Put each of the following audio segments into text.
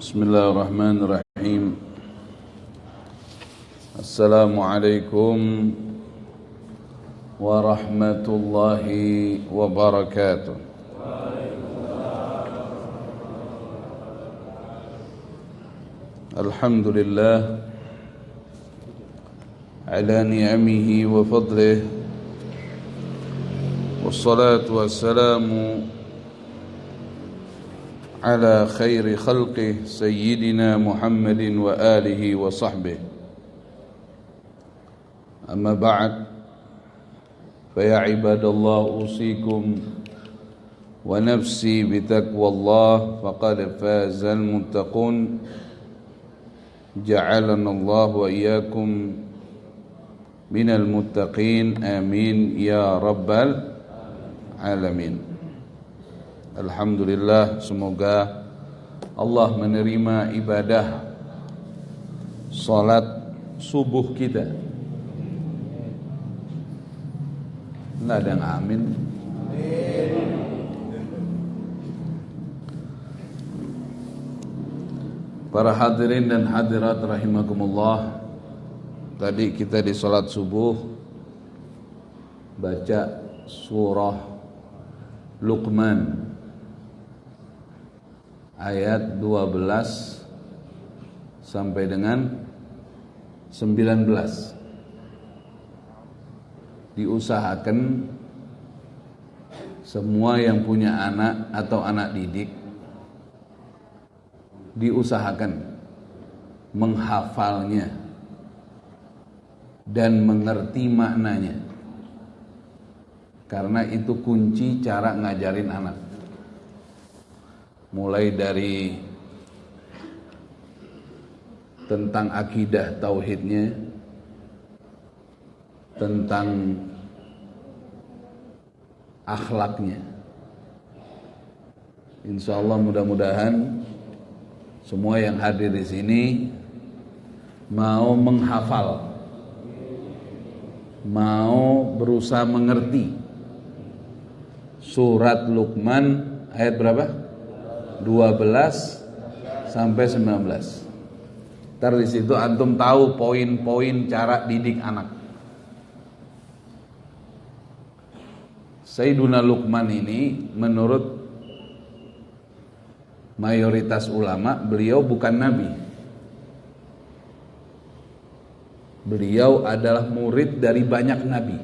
Bismillahirrahmanirrahim. Assalamualaikum warahmatullahi wabarakatuh. Alhamdulillah ala ni'amihi wa fadlihi, wassalatu wassalamu على خير خلقه سيدنا محمد وآله وصحبه. أما بعد فيا عباد الله أوصيكم ونفسي بتقوى الله فقد فاز المتقون جعلنا الله وإياكم من المتقين آمين يا رب العالمين. Alhamdulillah, semoga Allah menerima ibadah salat subuh kita. Nggak ada yang amin. Para hadirin dan hadirat rahimakumullah, tadi kita di salat subuh baca surah Luqman ayat 12 sampai dengan 19. Diusahakan semua yang punya anak atau anak didik, diusahakan menghafalnya dan mengerti maknanya, karena itu kunci cara ngajarin anak. Mulai dari tentang akidah tauhidnya, tentang akhlaknya. Insyaallah mudah-mudahan semua yang hadir di sini mau menghafal, mau berusaha mengerti surat Luqman ayat berapa? 12 sampai 19. Ntar di situ antum tahu poin-poin cara didik anak. Sayyiduna Luqman ini menurut mayoritas ulama beliau bukan nabi. Beliau adalah murid dari banyak nabi.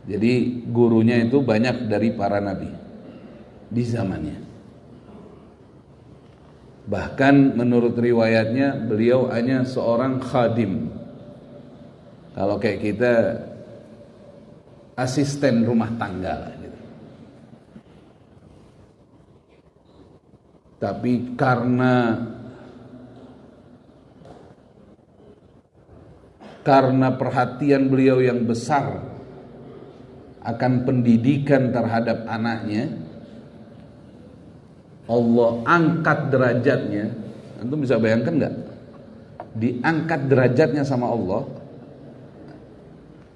Jadi gurunya itu banyak dari para nabi di zamannya. Bahkan menurut riwayatnya beliau hanya seorang khadim. Kalau kayak kita asisten rumah tangga gitu. Tapi karena perhatian beliau yang besar akan pendidikan terhadap anaknya, Allah angkat derajatnya. Antum bisa bayangkan enggak? Diangkat derajatnya sama Allah.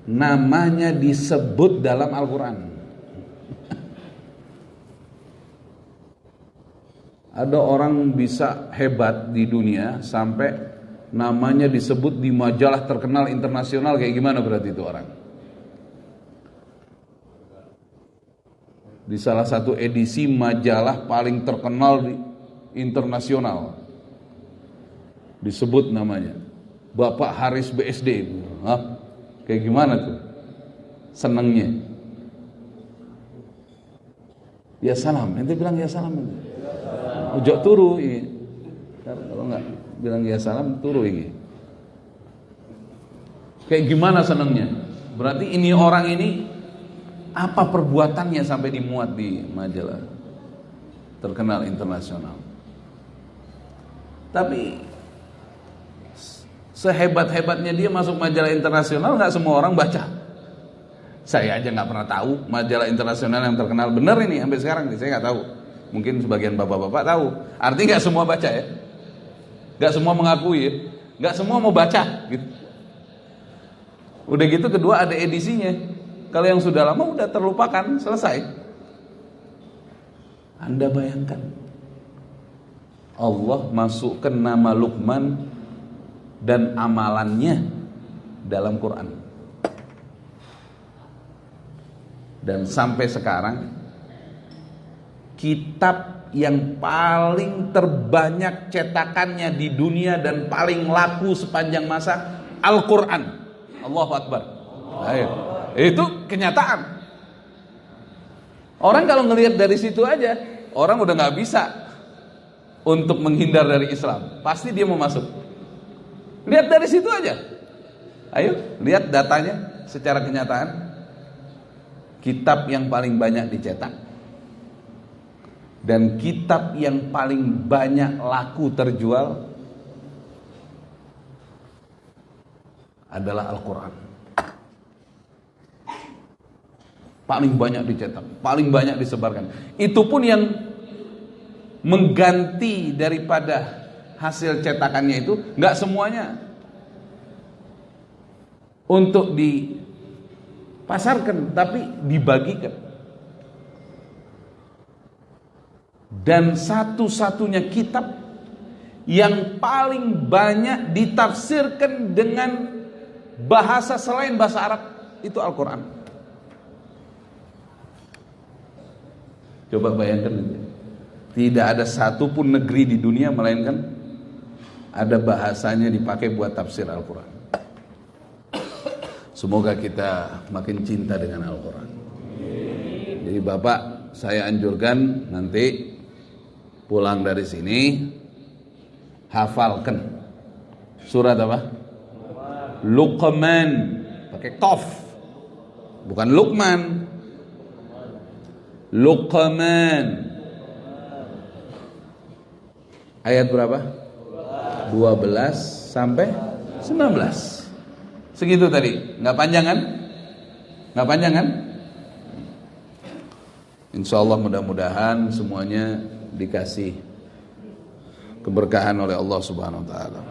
Namanya disebut dalam Al-Quran. Ada orang bisa hebat di dunia sampai namanya disebut di majalah terkenal internasional. Kayak gimana berarti itu orang? Di salah satu edisi majalah paling terkenal di internasional disebut namanya Bapak Haris BSD. Hah? Kayak gimana tuh senengnya? Ya salam, ente bilang ya salam. Ujok turu ini. Kalau enggak bilang ya salam, turu ini. Kayak gimana senengnya? Berarti ini orang ini apa perbuatannya sampai dimuat di majalah terkenal internasional. Tapi sehebat-hebatnya dia masuk majalah internasional, nggak semua orang baca. Saya aja nggak pernah tahu majalah internasional yang terkenal. Bener ini sampai sekarang nih, saya nggak tahu. Mungkin sebagian bapak-bapak tahu. Artinya nggak semua baca ya, nggak semua mengakui ya, nggak semua mau baca gitu. Udah gitu kedua ada edisinya. Kalau yang sudah lama udah terlupakan, selesai. Anda bayangkan Allah masukkan nama Luqman dan amalannya dalam Quran. Dan sampai sekarang kitab yang paling terbanyak cetakannya di dunia dan paling laku sepanjang masa Al-Quran. Allahu Akbar. Ayo. Itu kenyataan. Orang kalau ngelihat dari situ aja, orang udah gak bisa untuk menghindar dari Islam. Pasti dia mau masuk. Lihat dari situ aja. Ayo, lihat datanya secara kenyataan. Kitab yang paling banyak dicetak dan kitab yang paling banyak laku terjual adalah Al-Quran. Paling banyak dicetak, paling banyak disebarkan. Itu pun yang mengganti daripada hasil cetakannya itu nggak semuanya untuk dipasarkan, tapi dibagikan. Dan satu-satunya kitab yang paling banyak ditafsirkan dengan bahasa selain bahasa Arab itu Al-Quran. Coba bayangkan, tidak ada satupun negeri di dunia melainkan ada bahasanya dipakai buat tafsir Al-Quran. Semoga kita makin cinta dengan Al-Quran. Jadi Bapak, saya anjurkan nanti pulang dari sini hafalkan surat apa? Luqman, pakai qaf, bukan Luqman. Luqman. Ayat berapa? 12 sampai 19. Segitu tadi. Nggak panjang kan? Nggak panjang kan? Insya Allah mudah-mudahan semuanya dikasih keberkahan oleh Allah Subhanahu Wa Taala.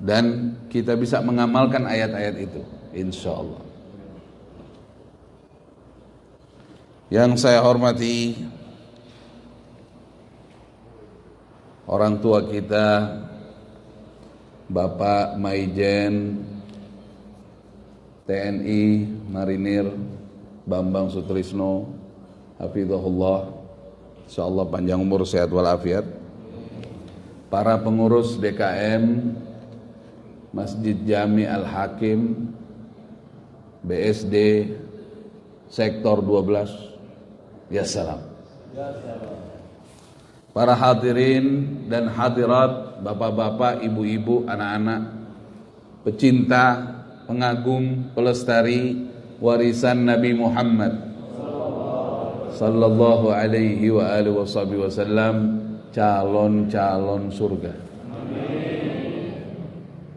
Dan kita bisa mengamalkan ayat-ayat itu, insya Allah. Yang saya hormati orang tua kita, Bapak Maijen TNI Marinir Bambang Sutrisno, hafizahullah, insyaallah panjang umur sehat walafiat. Para pengurus DKM Masjid Jami Al-Hakim BSD Sektor 12, ya salam. Para hadirin dan hadirat, bapak-bapak, ibu-ibu, anak-anak, pecinta, pengagum, pelestari warisan Nabi Muhammad sallallahu alaihi wa alihi wasallam, calon-calon surga.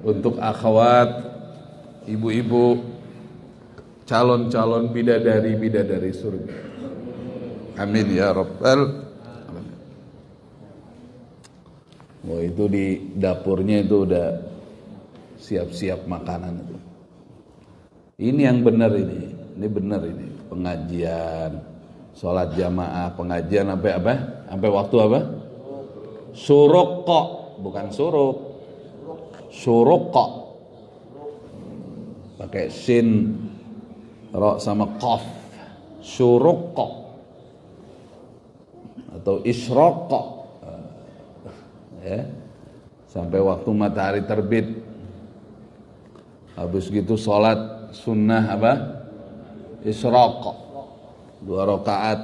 Untuk akhwat, ibu-ibu, calon-calon bidadari-bidadari surga. Amin ya rabbal alamin. Wah, itu di dapurnya itu udah siap-siap makanan itu. Ini yang benar ini benar ini. Pengajian, sholat jamaah, pengajian sampai apa? Sampai waktu apa? Suruk kok, bukan suruk. Suruk kok. Pakai sin, ro sama qaf. Suruk kok. Atau isyraq, ya, sampai waktu matahari terbit. Habis gitu sholat sunnah apa? Isyraq, 2 rakaat.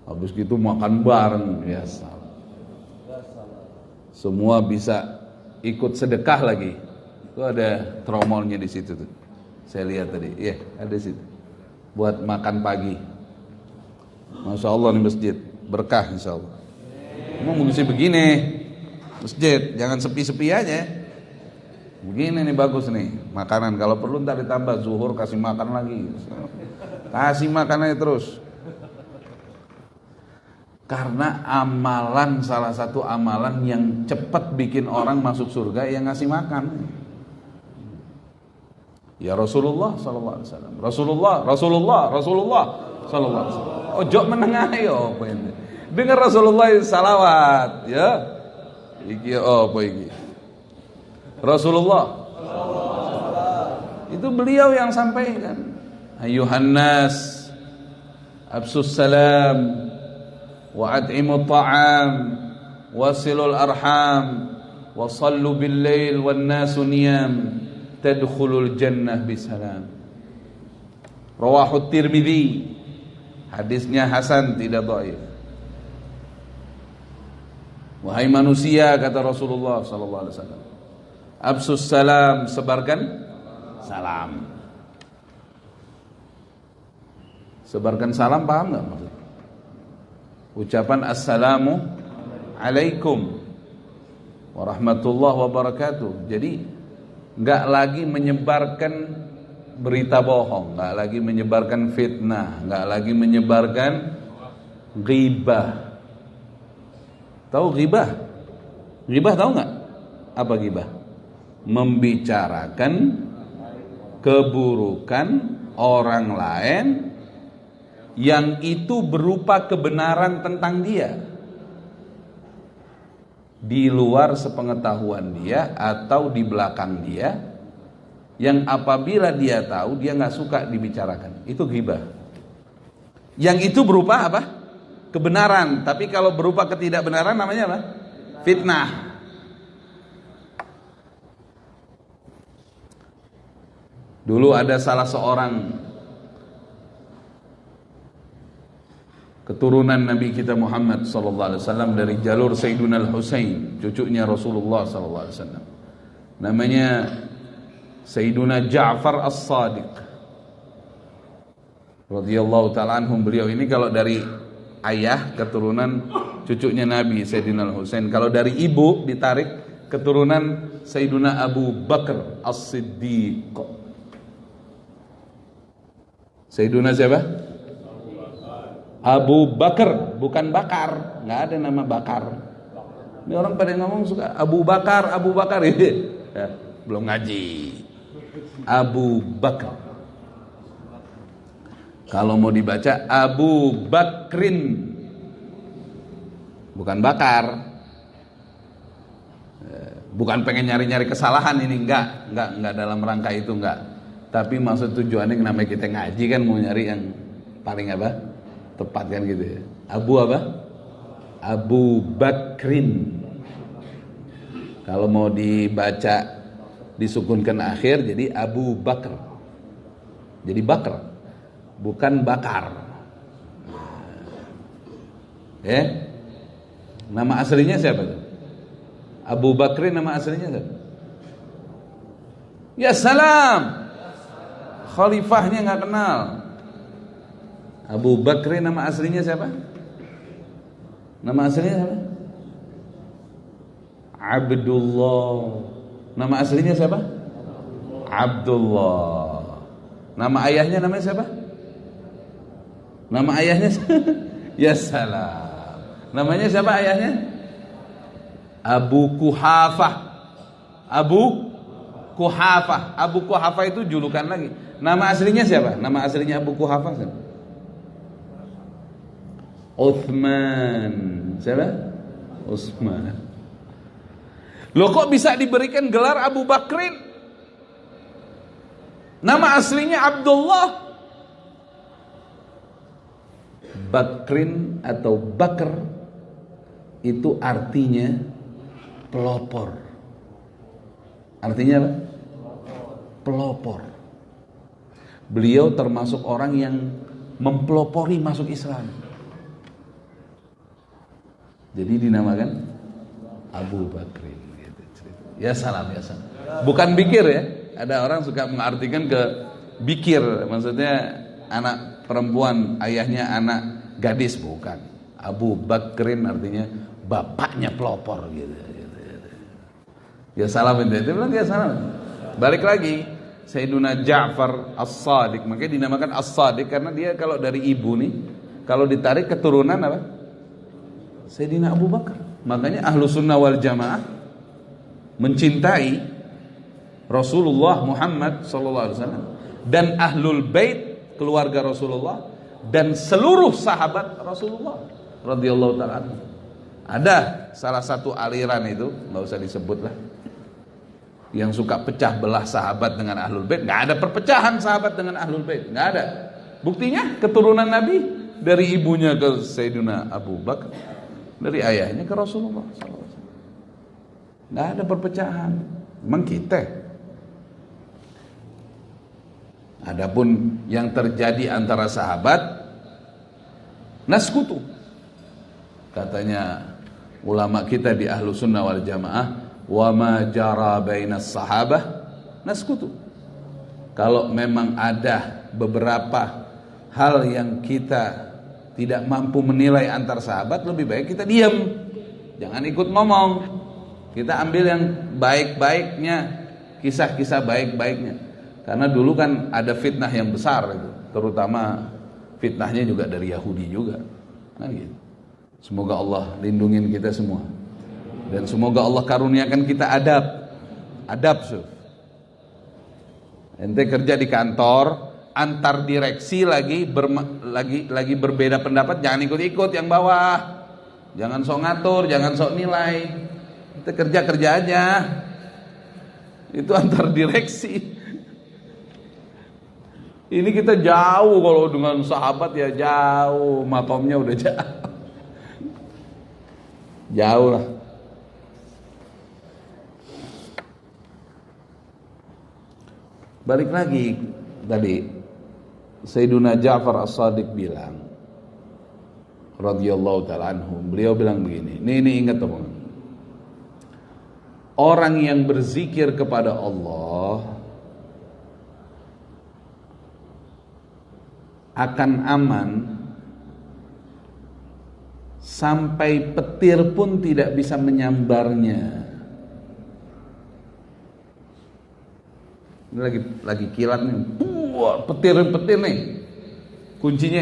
Habis gitu makan bareng, ya salam. Semua bisa ikut sedekah lagi. Itu ada tromolnya di situ tuh. Saya lihat tadi, iya, ada di situ. Buat makan pagi. Masya Allah nih masjid, berkah insya Allah. Emang mesti begini masjid, jangan sepi-sepi aja. Begini nih bagus nih makanan. Kalau perlu ntar ditambah zuhur, kasih makan lagi. Kasih makan aja terus. Karena amalan, salah satu amalan yang cepat bikin orang masuk surga yang ngasih makan. Ya Rasulullah sallallahu alaihi wasallam. Rasulullah sallallahu alaihi wasallam. Ojo menengah yo apa ini. Dengar Rasulullah salawat, ya. Iki apa iki? Rasulullah. Itu beliau yang sampaikan. Ayuhan nas, absus salam, wa at'imut ta'am, wasilul arham, wa sallu bil lail wan nasu niyam, tadkhulul jannah bisalam. Rawahu Tirmidzi. Hadisnya hasan, tidak dhaif. Wahai manusia, kata Rasulullah sallallahu alaihi wasallam, absus salam, sebarkan salam. Sebarkan salam, paham enggak maksudnya? Ucapan assalamu alaikum warahmatullahi wabarakatuh. Jadi enggak lagi menyebarkan berita bohong, enggak lagi menyebarkan fitnah, enggak lagi menyebarkan ghibah. Tahu ghibah? Ghibah tahu enggak? Apa ghibah? Membicarakan keburukan orang lain yang itu berupa kebenaran tentang dia di luar sepengetahuan dia atau di belakang dia, yang apabila dia tahu dia nggak suka dibicarakan. Itu ghibah. Yang itu berupa apa? Kebenaran. Tapi kalau berupa ketidakbenaran namanya apa? Fitnah. Dulu ada salah seorang keturunan Nabi kita Muhammad sallallahu alaihi wasallam dari jalur Sayyidina Al-Husain, cucunya Rasulullah sallallahu alaihi wasallam. Namanya Sayyidina Ja'far As-Sadiq radhiyallahu taala anhum. Beliau ini kalau dari ayah keturunan cucunya Nabi Sayyidina Al-Husain, kalau dari ibu ditarik keturunan Sayyidina Abu Bakar As-Siddiq. Sayyidina siapa? Abu Bakar, bukan Bakar, nggak ada nama Bakar. Ini orang pada ngomong suka Abu Bakar, Abu Bakar ini, ya, belum ngaji. Abu Bakar. Kalau mau dibaca Abu Bakrin, bukan Bakar. Bukan pengen nyari-nyari kesalahan ini, enggak dalam rangka itu, enggak. Tapi maksud tujuannya namanya kita ngaji kan mau nyari yang paling apa? Tepat kan gitu ya. Abu apa? Abu Bakrin. Kalau mau dibaca disukunkan akhir jadi Abu Bakar. Jadi Bakar, bukan Bakar. Nama aslinya siapa tuh? Abu Bakrin nama aslinya siapa? Ya salam. Khalifahnya nggak kenal. Abu Bakr nama aslinya siapa? Nama aslinya siapa? Abdullah. Nama aslinya siapa? Abdullah. Nama ayahnya namanya siapa? Nama ayahnya ya salam. Namanya siapa ayahnya? Abu Kuhafah. Abu Kuhafah. Abu Kuhafah itu julukan lagi. Nama aslinya siapa? Nama aslinya Abu Kuhafah siapa? Uthman. Siapa? Utsman. Loh kok bisa diberikan gelar Abu Bakrin? Nama aslinya Abdullah. Bakrin atau Bakr itu artinya pelopor. Artinya apa? Pelopor. Beliau termasuk orang yang mempelopori masuk Islam. Jadi dinamakan Abu Bakrin gitu. Ya salam, ya salam. Bukan bikir ya. Ada orang suka mengartikan ke bikir, maksudnya anak perempuan, ayahnya anak gadis, bukan. Abu Bakrin artinya bapaknya pelopor gitu. Ya salam itu bilang ya salam. Balik lagi, Sayyidina Ja'far As-Sadiq, makanya dinamakan As-Sadiq karena dia kalau dari ibu nih, kalau ditarik keturunan apa? Sayyidina Abu Bakar. Makanya ahlu sunnah wal jamaah mencintai Rasulullah Muhammad SAW dan ahlul bait keluarga Rasulullah dan seluruh sahabat Rasulullah radhiyallahu ta'ala anhu. Ada salah satu aliran itu, nggak usah disebut lah, yang suka pecah belah sahabat dengan ahlul bait. Nggak ada perpecahan sahabat dengan ahlul bait, nggak ada. Buktinya keturunan Nabi dari ibunya ke Sayyidina Abu Bakar, dari ayahnya ke Rasulullah SAW. Nggak ada perpecahan. Memang kita. Adapun yang terjadi antara sahabat, naskutu. Katanya ulama kita di Ahlus Sunnah wal Jamaah, wa ma jara bainas sahabah naskutu. Kalau memang ada beberapa hal yang kita tidak mampu menilai antar sahabat, lebih baik kita diam. Jangan ikut ngomong. Kita ambil yang baik-baiknya, kisah-kisah baik-baiknya. Karena dulu kan ada fitnah yang besar itu, terutama fitnahnya juga dari Yahudi juga. Nah, gitu. Semoga Allah lindungin kita semua. Dan semoga Allah karuniakan kita adab. Adab, Suf. Ente kerja di kantor, antar direksi lagi berbeda pendapat, jangan ikut-ikut yang bawah. Jangan sok ngatur, jangan sok nilai. Kita kerja aja. Itu antar direksi. Ini kita jauh, kalau dengan sahabat ya jauh, makomnya udah jauh. Jauh lah. Balik lagi tadi, Sayyiduna Ja'far As-Shadiq bilang, radhiyallahu ta'ala anhu, beliau bilang begini, ini ingat teman, orang yang berzikir kepada Allah akan aman sampai petir pun tidak bisa menyambarnya. Ini lagi kilat nih, petir nih. Kuncinya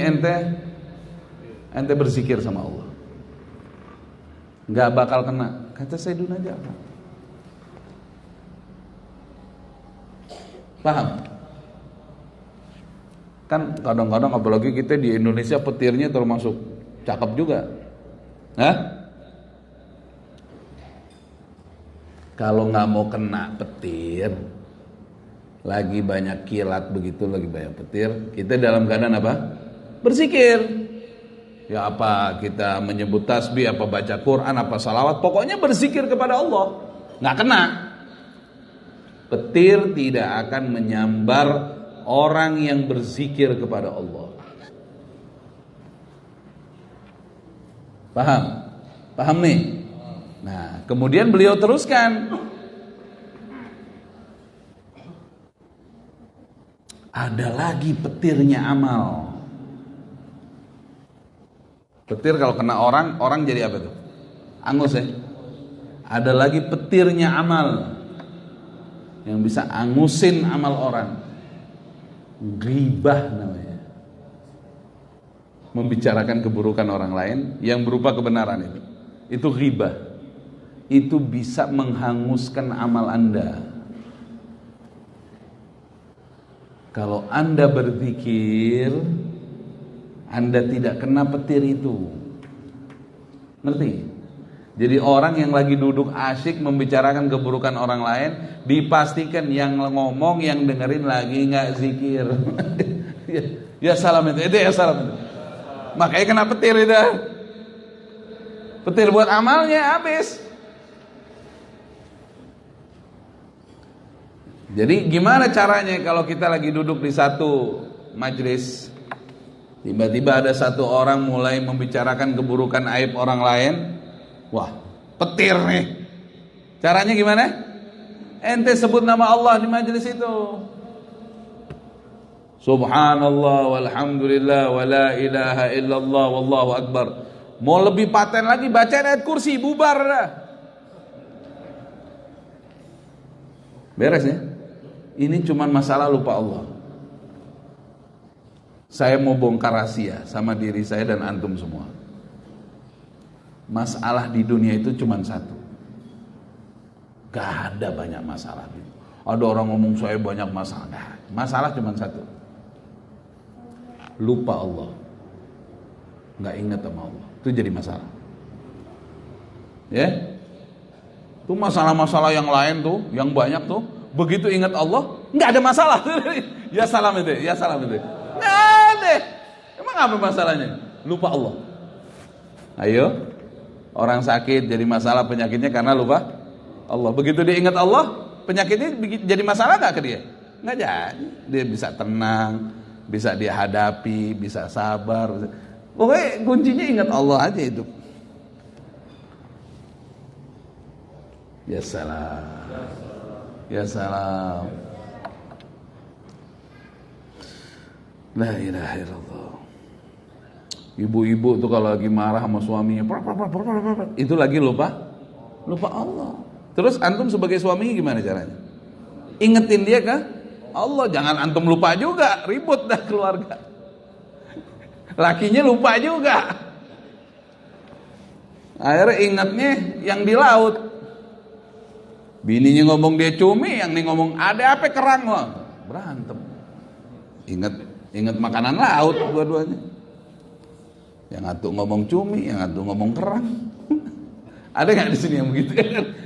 ente berzikir sama Allah, nggak bakal kena. Kata Sayyiduna Ja'far. Paham? Kan kadang-kadang apalagi kita di Indonesia petirnya termasuk cakep juga. Hah? Kalau nggak mau kena petir, lagi banyak kilat begitu, lagi banyak petir, kita dalam keadaan apa? Berzikir. Ya apa kita menyebut tasbih, apa baca Quran, apa salawat, pokoknya berzikir kepada Allah. Nggak kena. Petir tidak akan menyambar orang yang berzikir kepada Allah. Paham? Paham nih? Nah, kemudian beliau teruskan, ada lagi petirnya amal. Petir kalau kena orang jadi apa tuh? Angus ya. Ada lagi petirnya amal yang bisa angusin amal orang. Ghibah namanya. Membicarakan keburukan orang lain yang berupa kebenaran itu. Itu ghibah. Itu bisa menghanguskan amal Anda. Kalau Anda berzikir, Anda tidak kena petir itu. Ngerti? Jadi orang yang lagi duduk asyik membicarakan keburukan orang lain, dipastikan yang ngomong, yang dengerin lagi nggak zikir. Ya salam itu ya salam itu. Makanya kena petir itu. Petir buat amalnya habis. Jadi gimana caranya kalau kita lagi duduk di satu majelis, tiba-tiba ada satu orang mulai membicarakan keburukan aib orang lain, wah petir nih. Caranya gimana? Ente sebut nama Allah di majelis itu. Subhanallah walhamdulillah wala ilaha illallah wallahu akbar. Mau lebih paten lagi, baca ayat kursi, bubar dah. Beres ya? Ini cuma masalah lupa Allah. Saya mau bongkar rahasia sama diri saya dan antum semua. Masalah di dunia itu cuma satu. Gak ada banyak masalah. Ada orang ngomong saya banyak masalah. Masalah cuma satu. Lupa Allah. nggak ingat sama Allah. Itu jadi masalah. Ya. Itu masalah-masalah yang lain tuh, yang banyak tuh, begitu ingat Allah, nggak ada masalah. Ya salam itu, ya salam itu. Nggak ada. Emang apa masalahnya? Lupa Allah. Ayo, orang sakit jadi masalah penyakitnya karena lupa Allah. Begitu dia ingat Allah, penyakitnya jadi masalah nggak ke dia? Nggak jadi. Dia bisa tenang, bisa dia hadapi, bisa sabar. Pokoknya kuncinya ingat Allah aja itu. Ya salam. Ya salam. La ilaha illallah. Ibu-ibu tuh kalau lagi marah sama suaminya, itu lagi lupa Allah. Terus antum sebagai suami gimana caranya? Ingetin dia kan Allah, jangan antum lupa juga, ribut dah keluarga. Lakinya lupa juga. Akhirnya ingatnya yang di laut. Bininya ngomong dia cumi, yang nih ngomong ada apa kerang, wah. Berantem. Ingat makanan laut dua-duanya. Yang satu ngomong cumi, yang satu ngomong kerang. Ada nggak di sini yang begitu?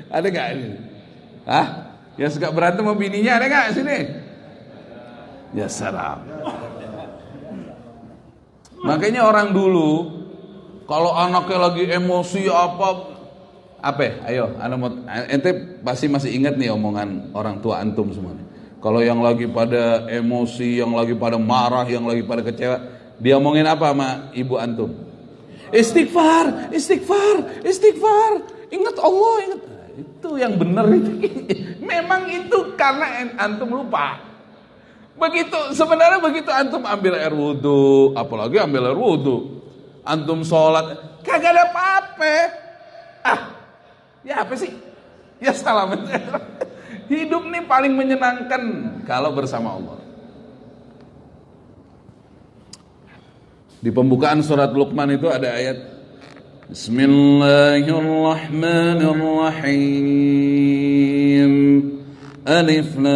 Ada nggak ini? Hah? Yang suka berantem sama bininya ada nggak sini? Ya salam. Makanya orang dulu kalau anaknya lagi emosi apa? Ayo, ente pasti masih ingat nih omongan orang tua antum semua nih. Kalau yang lagi pada emosi, yang lagi pada marah, yang lagi pada kecewa, dia omongin apa sama ibu antum? Istighfar, istighfar, istighfar. Ingat Allah, ingat. Nah, itu yang benar itu. Memang itu karena antum lupa. Sebenarnya begitu antum ambil air wudu, apalagi ambil air wudu, antum sholat, kagak ada apa-apa. Ya apa sih? Ya salam. Hidup nih paling menyenangkan kalau bersama Allah. Di pembukaan surat Luqman itu ada ayat Bismillahirrahmanirrahim. Alif Lam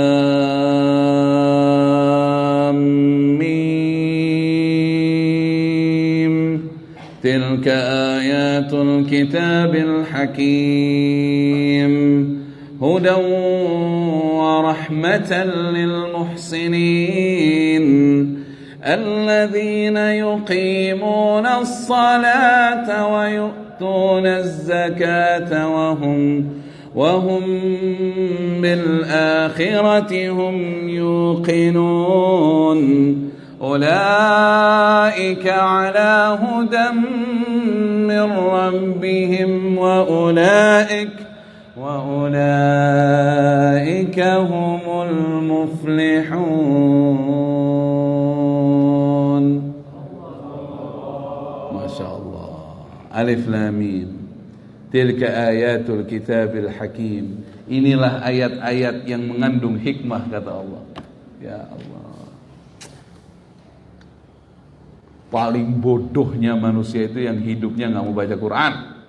Mim. Tilka ayatul kitabil hakim. Hudan wa rahmatan lil muhsinin. الذين يقيمون الصلاة ويؤتون الزكاة وهم بالآخرة هم يوقنون أولئك على هدى من ربهم وأولئك هم المفلحون. Alif Lam Mim. Tilka ayatul kitabil hakim. Inilah ayat-ayat yang mengandung hikmah, kata Allah. Ya Allah. Paling bodohnya manusia itu yang hidupnya gak mau baca Quran,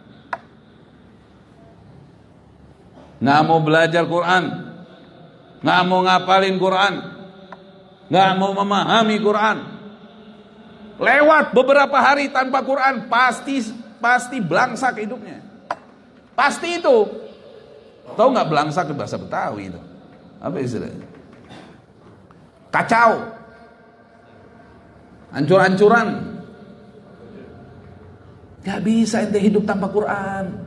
gak mau belajar Quran, gak mau ngapalin Quran, gak mau memahami Quran. Lewat beberapa hari tanpa Quran, pasti belangsak hidupnya. Pasti itu. Tahu nggak belangsak itu bahasa Betawi itu? Apa istilahnya? Kacau. Hancur-hancuran. Gak bisa ente hidup tanpa Quran.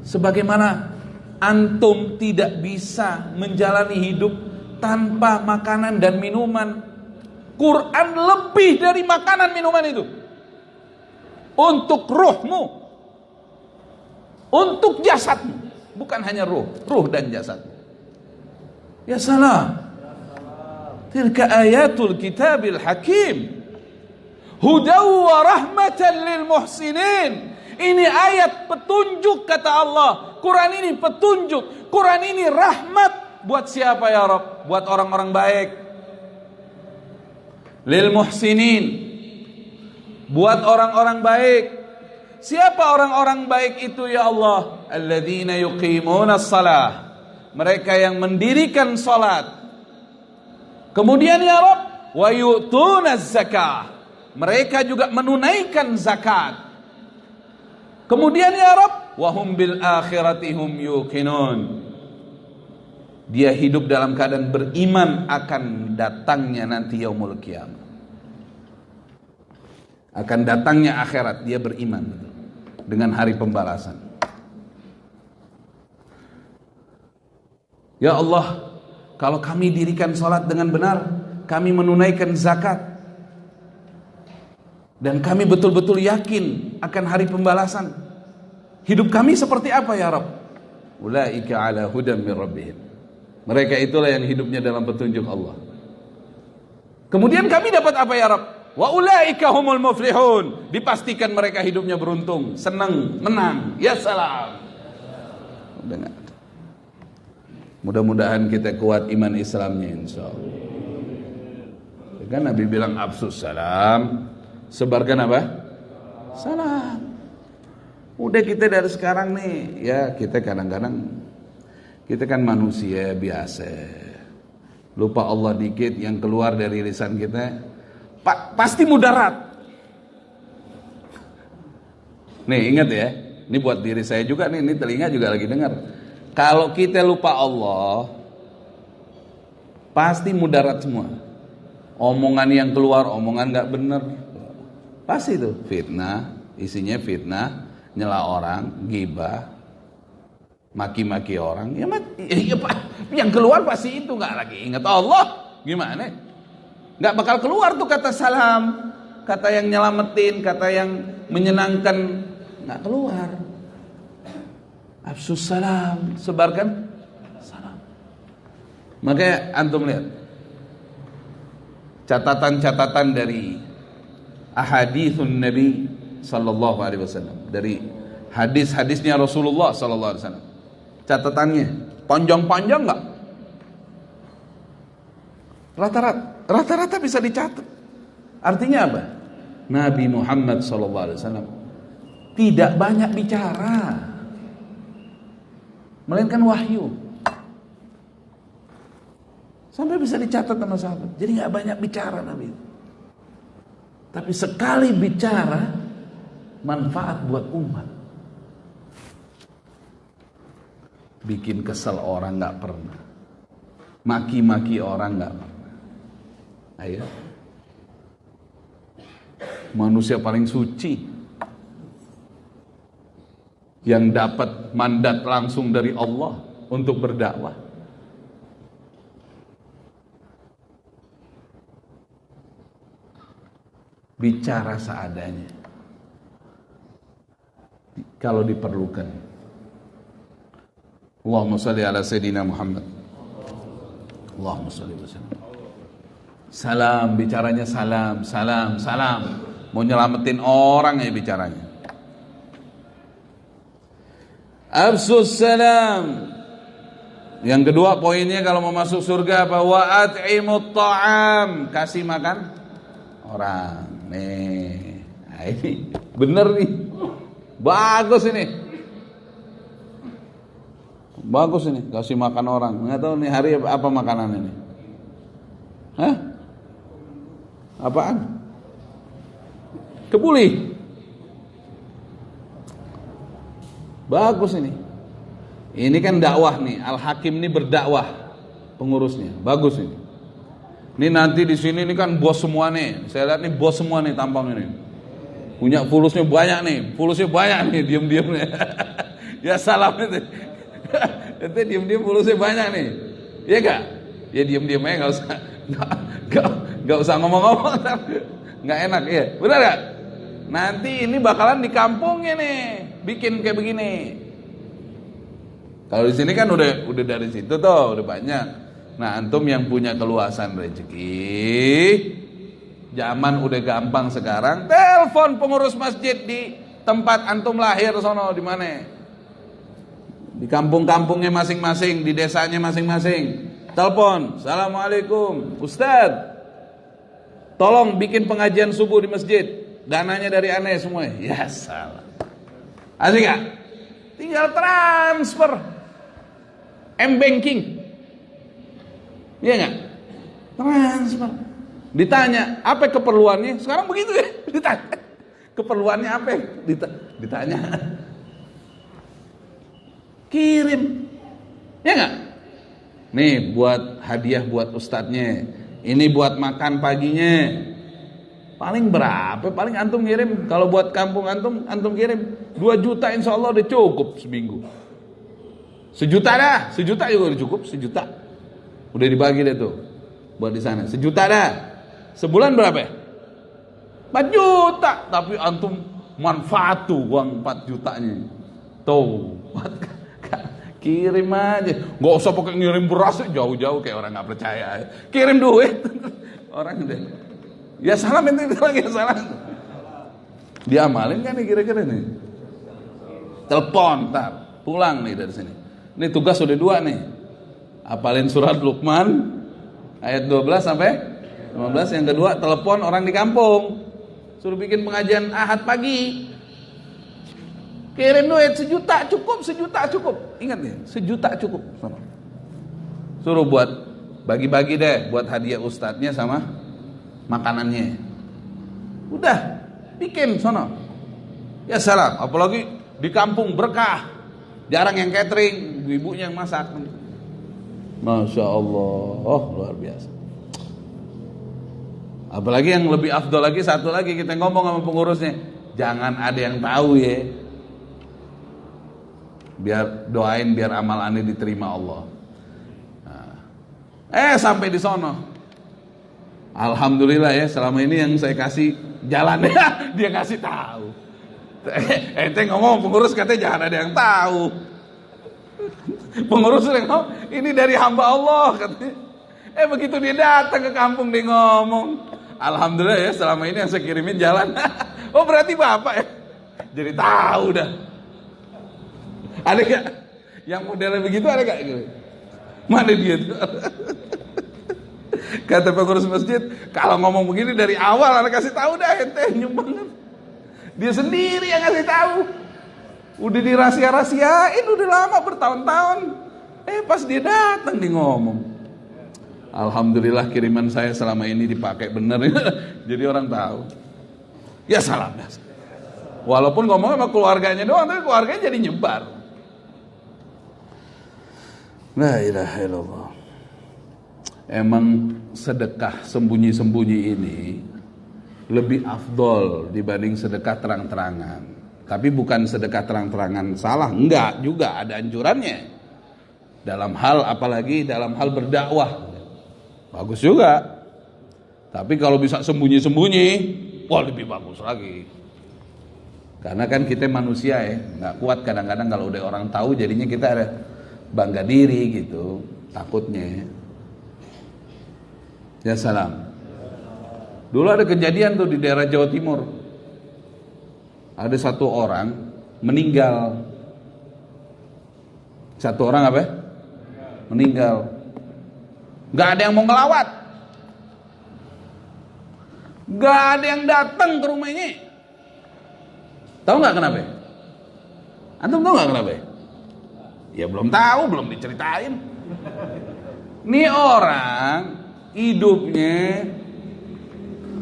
Sebagaimana antum tidak bisa menjalani hidup tanpa makanan dan minuman. Quran lebih dari makanan minuman itu. Untuk ruhmu, untuk jasadmu, bukan hanya ruh dan jasadmu. Ya salam. Tilka ayatul kitabil hakim. Hudaw wa rahmatan lil muhsinin. Ini ayat petunjuk, kata Allah. Quran ini petunjuk, Quran ini rahmat. Buat siapa ya Rabb? Buat orang-orang baik. Lil muhsinin, buat orang-orang baik. Siapa orang-orang baik itu ya Allah? Alladzina yuqimunas shalah. Mereka yang mendirikan salat. Kemudian ya Rabb, wa yu'tunaz zakah. mereka juga menunaikan zakat. Kemudian ya Rabb, wahum bil akhirati hum yuqinun. Dia hidup dalam keadaan beriman akan datangnya nanti yaumul qiyamah. Akan datangnya akhirat, dia beriman dengan hari pembalasan. Ya Allah, kalau kami dirikan salat dengan benar, kami menunaikan zakat, dan kami betul-betul yakin akan hari pembalasan, hidup kami seperti apa ya Rabb? Ulaika ala hudam min rabbihim. Mereka itulah yang hidupnya dalam petunjuk Allah. Kemudian kami dapat apa ya Rabb? Wa ulaika humul muflihun. Dipastikan mereka hidupnya beruntung, senang, menang. Ya salam. Dengar. Mudah-mudahan kita kuat iman Islamnya insyaallah. Kan Nabi bilang absus salam, sebarkan apa? Salam. Udah kita dari sekarang nih, ya kita kadang-kadang kita kan manusia biasa, lupa Allah dikit, yang keluar dari lisan kita pasti mudarat. Nih ingat ya, ini buat diri saya juga nih, ini telinga juga lagi dengar. Kalau kita lupa Allah, pasti mudarat semua. Omongan yang keluar, omongan gak bener, pasti itu fitnah, isinya fitnah, nyela orang, ghibah, maki-maki orang, ya yang keluar pasti itu, nggak lagi ingat Allah, gimana? Nggak bakal keluar tuh kata salam, kata yang nyelamatin, kata yang menyenangkan, nggak keluar. Absus salam, sebarkan salam. Makanya antum lihat catatan-catatan dari ahaditsun Nabi sallallahu alaihi wasallam, dari hadis-hadisnya Rasulullah sallallahu alaihi wasallam. Catatannya panjang-panjang enggak? Rata-rata bisa dicatat. Artinya apa? Nabi Muhammad sallallahu alaihi wasallam tidak banyak bicara, melainkan wahyu. Sampai bisa dicatat sama sahabat. Jadi enggak banyak bicara Nabi. Tapi sekali bicara manfaat buat umat. Bikin kesel orang gak pernah, maki-maki orang gak pernah. Ayo, manusia paling suci yang dapat mandat langsung dari Allah untuk berdakwah. Bicara seadanya kalau diperlukan. Allahumma salli ala Sayyidina Muhammad. Allahumma salli wa sallam. Salam, bicaranya salam, salam, salam. Mau nyelamatin orang ya bicaranya. Absus salam. Yang kedua poinnya kalau mau masuk surga apa? Wa at'imut ta'am. Kasih makan orang. Nih, nah ini bener nih. Bagus ini. Bagus ini, kasih makan orang. Nggak tahu nih hari apa makanan ini. Hah? Apaan? Kebuli. Bagus ini. Ini kan dakwah nih. Al-Hakim ini berdakwah pengurusnya. Bagus ini. Ini nanti di sini ini kan bos semua nih. Saya lihat nih bos semua nih tampang ini. Punya fulusnya banyak nih. Fulusnya banyak nih, diam-diam nih. Ya salam itu. Itu diam-diam fulusnya banyak nih. Iya enggak? Ya diam-diam aja, enggak usah ngomong-ngomong. Enggak enak ya. Benar enggak? Nanti ini bakalan di kampungnya nih bikin kayak begini. Kalau di sini kan udah dari situ tuh, udah banyak. Nah, antum yang punya keluasan rezeki, zaman udah gampang sekarang, telepon pengurus masjid di tempat antum lahir sono di mana? Di kampung-kampungnya masing-masing, di desanya masing-masing. Telepon, "Assalamualaikum, Ustaz. Tolong bikin pengajian subuh di masjid. Dananya dari aneh semua." Ya salah. Asik gak? Tinggal transfer M-Banking. Iya gak? Transfer. Ditanya, apa keperluannya? Sekarang begitu ya, ditanya. Keperluannya apa? Ditanya. Kirim. Ya enggak? Nih buat hadiah buat ustadznya. Ini buat makan paginya. Paling berapa? Paling antum kirim. Kalau buat kampung antum kirim 2 juta, insya Allah udah cukup seminggu. 1 juta dah, 1 juta juga udah cukup, 1 juta. Udah dibagi deh tuh buat di sana. 1 juta dah. Sebulan berapa ya? 4 juta. Tapi antum manfaat tuh uang 4 jutanya. Tuh, kirim aja. Gak usah pakai ngirim beras jauh-jauh kayak orang gak percaya. Kirim duit. Orang deh. Ya salam itu lagi ya salam. Diamalin kan nih kira-kira nih. Telepon, ntar pulang nih dari sini. Ini tugas udah 2 nih. Hafalin surat Luqman ayat 12 sampai 15. Yang kedua, telepon orang di kampung. Suruh bikin pengajian Ahad pagi. Kirim duit 1 juta cukup, 1 juta cukup. Ingat nih, 1 juta cukup. Suruh buat bagi-bagi deh buat hadiah ustadznya sama makanannya. Udah, bikin sono. Ya salam, apalagi di kampung berkah. Jarang yang catering, ibu-ibunya yang masak. Masya Allah, luar biasa. Apalagi yang lebih afdol lagi, satu lagi kita ngomong sama pengurusnya, jangan ada yang tahu ya. Biar doain biar amal aneh diterima Allah. Nah. Sampai di sono. Alhamdulillah ya, selama ini yang saya kasih jalan dia kasih tahu. Ente ngomong pengurus katanya jangan ada yang tahu. Pengurus udah ngomong ini dari hamba Allah katanya. Begitu dia datang ke kampung dia ngomong, alhamdulillah ya selama ini yang saya kirimin jalan. Oh berarti bapak ya. Jadi tahu dah. Ada gak yang modelnya begitu, ada gak? Mana dia tuh? Kata pengurus masjid, kalau ngomong begini dari awal anak kasih tahu dah ente nyumbang. Dia sendiri yang kasih tahu. Udah dirahasia-rahasiain udah lama bertahun-tahun. Pas dia datang dia ngomong. Alhamdulillah kiriman saya selama ini dipakai bener. Jadi orang tahu. Ya salam. Walaupun ngomong sama keluarganya doang, tapi keluarganya jadi nyebar. La ilaha illallah. Emang sedekah sembunyi-sembunyi ini lebih afdol dibanding sedekah terang-terangan. Tapi bukan sedekah terang-terangan salah, enggak, juga ada anjurannya. Dalam hal apalagi dalam hal berdakwah. Bagus juga. Tapi kalau bisa sembunyi-sembunyi, wah lebih bagus lagi. Karena kan kita manusia ya, enggak kuat kadang-kadang kalau udah orang tahu jadinya kita ada bangga diri gitu, takutnya. Ya salam. Dulu ada kejadian tuh di daerah Jawa Timur. Ada 1 orang meninggal. 1 orang apa? Meninggal. Gak ada yang mau ngelawat. Gak ada yang datang ke rumahnya. Tahu gak kenapa? Antum tahu gak kenapa? Ya belum tahu, belum diceritain. Ini orang hidupnya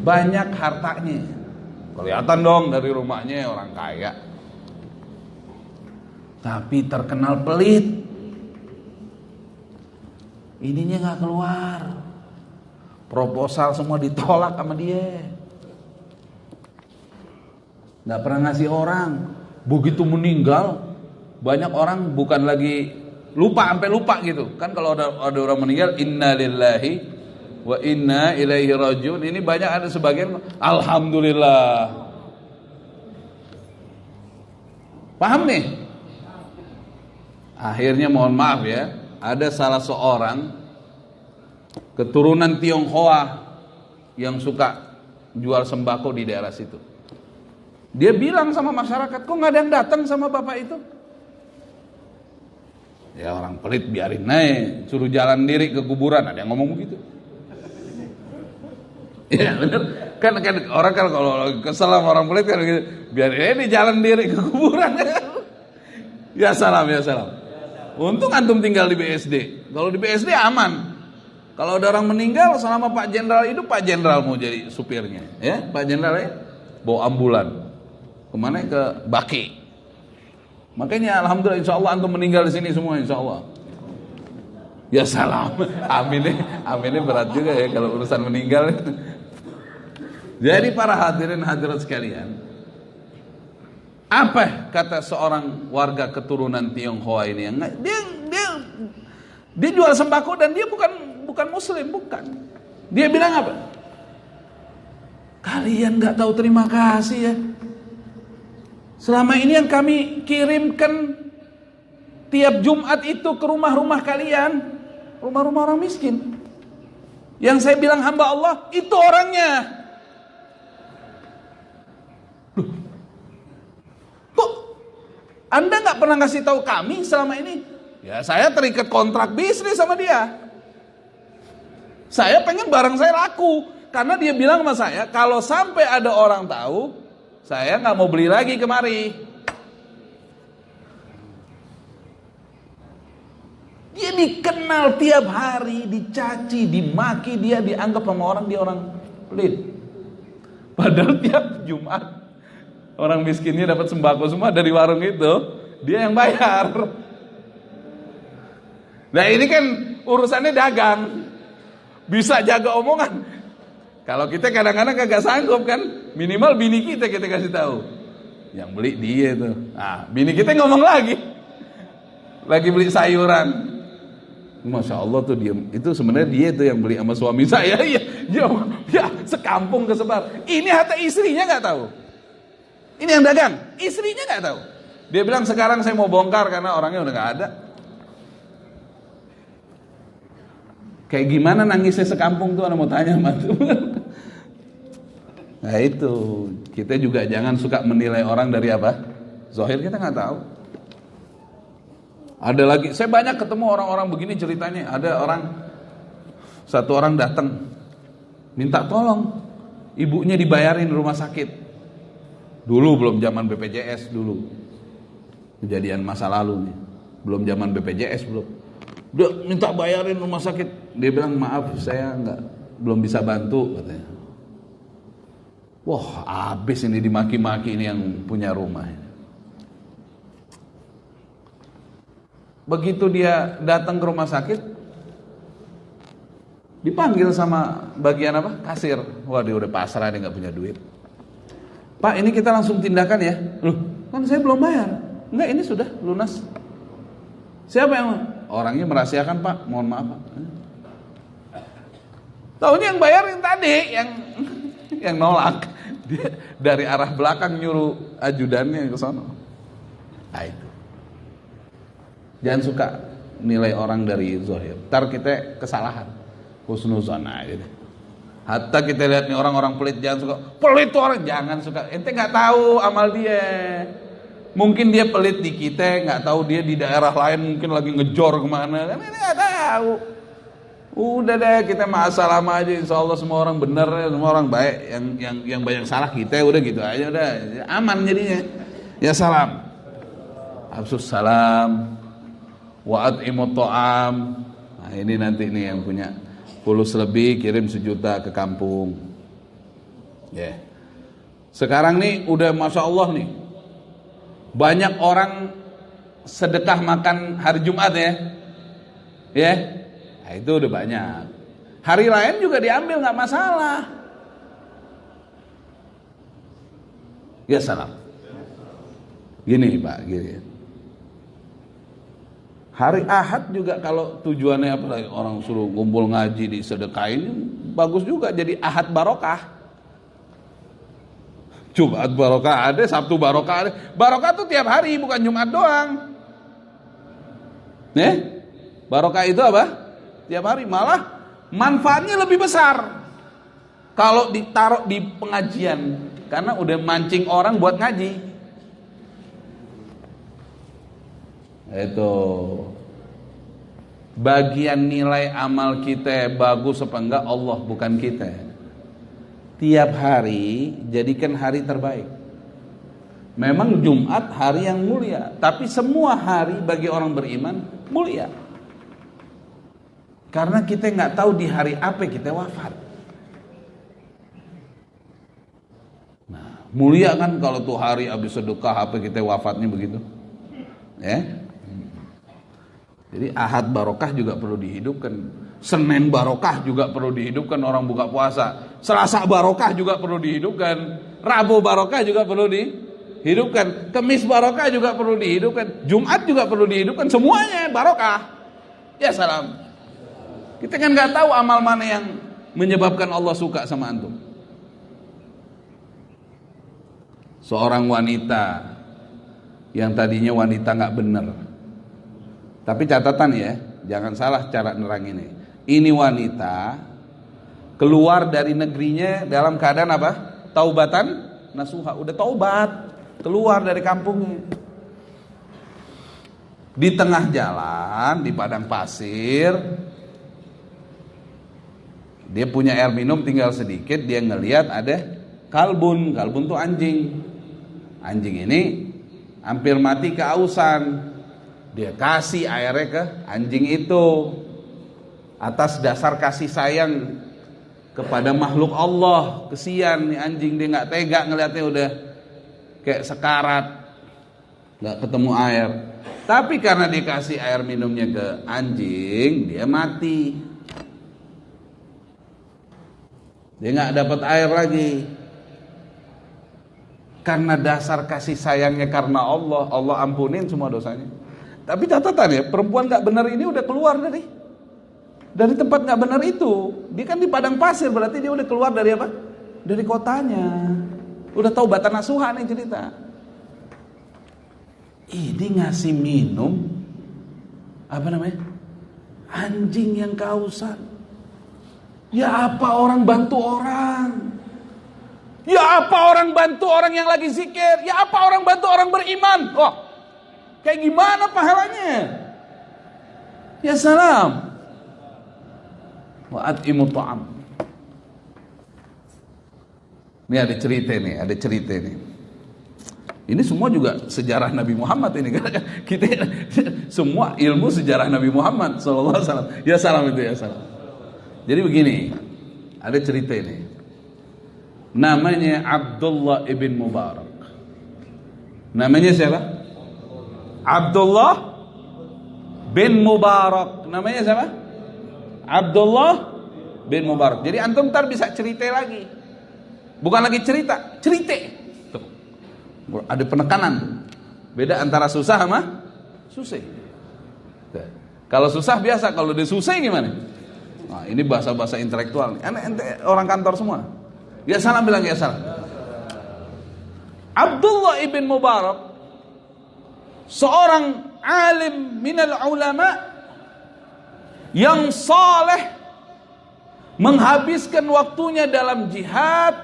banyak hartanya. Kelihatan dong dari rumahnya orang kaya. Tapi terkenal pelit. Ininya gak keluar. Proposal semua ditolak sama dia. Gak pernah ngasih orang. Begitu meninggal, banyak orang bukan lagi lupa, sampai lupa gitu. Kan kalau ada orang meninggal, inna lillahi wa inna ilaihi rajiun. Ini banyak ada sebagian alhamdulillah. Paham nih? Akhirnya mohon maaf ya, ada salah seorang keturunan Tionghoa yang suka jual sembako di daerah situ. Dia bilang sama masyarakat, kok gak ada yang datang sama bapak itu? Ya orang pelit biarin naik, suruh jalan diri ke kuburan, ada yang ngomong begitu. Ya bener, kan orang kan kalau kesel sama orang pelit kan gitu, biarin ini jalan diri ke kuburan. Ya salam, ya salam. Untung antum tinggal di BSD. Kalau di BSD aman. Kalau ada orang meninggal selama Pak Jenderal hidup, Pak Jenderal mau jadi supirnya, ya Pak Jenderal ya, bawa ambulan kemana, ke Baki. Makanya alhamdulillah, insya Allah antum meninggal di sini semua, insya Allah. Ya salam, aminnya berat juga ya kalau urusan meninggal. Jadi para hadirin hadirat sekalian, apa kata seorang warga keturunan Tionghoa ini yang dia jual sembako dan dia bukan muslim, bukan. Dia bilang apa? Kalian nggak tahu terima kasih ya. Selama ini yang kami kirimkan tiap Jumat itu ke rumah-rumah kalian, rumah-rumah orang miskin. Yang saya bilang hamba Allah, itu orangnya. Loh, kok Anda nggak pernah ngasih tahu kami selama ini? Ya saya terikat kontrak bisnis sama dia. Saya pengen barang saya laku. Karena dia bilang sama saya, kalau sampai ada orang tahu, saya nggak mau beli lagi kemari. Dia dikenal tiap hari, dicaci, dimaki, dia dianggap sama orang, dia orang pelit. Padahal tiap Jumat orang miskinnya dapat sembako semua dari warung itu, dia yang bayar. Nah ini kan urusannya dagang, bisa jaga omongan. Kalau kita kadang-kadang kagak sanggup kan, minimal bini kita kasih tahu, yang beli dia tuh. Nah bini kita ngomong lagi beli sayuran. Masya Allah tuh dia, itu sebenarnya dia tuh yang beli sama suami saya. Ya sekampung kesebar. Ini hatta istrinya nggak tahu. Ini yang dagang, istrinya nggak tahu. Dia bilang sekarang saya mau bongkar karena orangnya udah nggak ada. Kayak gimana nangisnya sekampung tuh, anak mau tanya sama tuh. Nah itu, kita juga jangan suka menilai orang dari apa? Zahir, kita nggak tahu. Ada lagi, saya banyak ketemu orang-orang begini ceritanya. Ada satu orang datang minta tolong, ibunya dibayarin rumah sakit. Dulu belum zaman BPJS dulu, kejadian masa lalu nih, belum zaman BPJS belum. Dia minta bayarin rumah sakit. Dia bilang maaf saya belum bisa bantu katanya. Wah habis ini dimaki-maki ini yang punya rumah. Begitu dia datang ke rumah sakit, dipanggil sama bagian apa? Kasir. Wah dia udah pasrah, dia nggak punya duit. Pak ini kita langsung tindakan ya. Loh kan saya belum bayar. Enggak, ini sudah lunas. Siapa yang? Orangnya merahasiakan Pak, mohon maaf Pak. Taunya yang bayarin tadi, yang nolak. Dia dari arah belakang nyuruh ajudannya ke sana. Nah itu. Jangan suka nilai orang dari zahir. Ntar kita kesalahan. Husnuzon aja deh. Hatta kita lihat nih orang-orang pelit, jangan suka pelit tuh orang, jangan suka. Ente nggak tahu amal dia. Mungkin dia pelit di kita, nggak tahu dia di daerah lain mungkin lagi ngejor kemana, kan ini nggak tahu. Udah deh kita ma'asalam aja, insya Allah semua orang benar, semua orang baik. Yang banyak salah kita, udah gitu aja, udah aman jadinya. Ya salam, absus salam, wa'at imut to'am. Nah ini nanti nih yang punya fulus lebih kirim 1 juta ke kampung. Ya. Sekarang nih udah masya Allah nih. Banyak orang sedekah makan hari Jumat ya. Ya. Nah, itu udah banyak. Hari lain juga diambil nggak masalah. Ya salam. Gini Pak, gini. Hari Ahad juga kalau tujuannya apa lagi, orang suruh kumpul ngaji disedekahin, bagus juga jadi Ahad barokah. Jumat barokah ada, Sabtu barokah ada. Barokah tuh tiap hari, bukan Jumat doang. Barokah itu apa? Tiap hari, malah manfaatnya lebih besar kalau ditaruh di pengajian, karena udah mancing orang buat ngaji. Itu bagian nilai amal kita bagus apa enggak, Allah bukan kita. Tiap hari jadikan hari terbaik. Memang Jumat hari yang mulia, tapi semua hari bagi orang beriman mulia. Karena kita nggak tahu di hari apa kita wafat. Nah, mulia kan kalau tuh hari habis sedekah apa kita wafatnya begitu. Ya. Jadi Ahad barokah juga perlu dihidupkan. Senin barokah juga perlu dihidupkan orang buka puasa. Selasa barokah juga perlu dihidupkan. Rabu barokah juga perlu dihidupkan. Kamis barokah juga perlu dihidupkan. Jumat juga perlu dihidupkan. Semuanya barokah. Ya salam. Kita kan nggak tahu amal mana yang menyebabkan Allah suka sama antum. Seorang wanita yang tadinya wanita nggak benar. Tapi catatan ya, jangan salah cara nerang ini. Ini wanita keluar dari negerinya dalam keadaan apa? Taubatan nasuha, udah taubat, keluar dari kampungnya. Di tengah jalan, di padang pasir, dia punya air minum tinggal sedikit, dia ngelihat ada kalbun tuh anjing. Anjing ini hampir mati kehausan. Dia kasih airnya ke anjing itu atas dasar kasih sayang kepada makhluk Allah. Kesian nih anjing, dia nggak tega ngelihatnya udah kayak sekarat, nggak ketemu air. Tapi karena dia kasih air minumnya ke anjing, dia mati. Dia nggak dapat air lagi. Karena dasar kasih sayangnya karena Allah, Allah ampunin semua dosanya. Tapi catatan ya, perempuan gak benar ini udah keluar dari tempat gak benar itu. Dia kan di padang pasir, berarti dia udah keluar dari apa? Dari kotanya. Udah taubatan nasuha nih cerita. Ini ngasih minum apa namanya? Anjing yang kehausan. Ya apa orang bantu orang? Ya apa orang bantu orang yang lagi zikir? Ya apa orang bantu orang beriman? Oh, kayak gimana pahalanya? Ya salam. Wa at'imu ta'am. Ini ada cerita nih. Ini semua juga sejarah Nabi Muhammad ini. Kita semua ilmu sejarah Nabi Muhammad sallallahu alaihi wasallam. Ya salam itu ya salam. Jadi begini, ada cerita ini. Namanya Abdullah ibn Mubarak. Namanya siapa? Abdullah bin Mubarak. Namanya siapa? Abdullah bin Mubarak. Jadi antum ntar bisa cerita lagi. Bukan lagi cerita. Tuh. Ada penekanan. Beda antara susah sama susah. Kalau susah biasa, kalau dia susah gimana? Nah, ini bahasa-bahasa intelektual nih. Ente orang kantor semua. Ya salam, bilang ya salam. Abdullah ibn Mubarak, seorang alim minal ulama yang saleh, menghabiskan waktunya dalam jihad,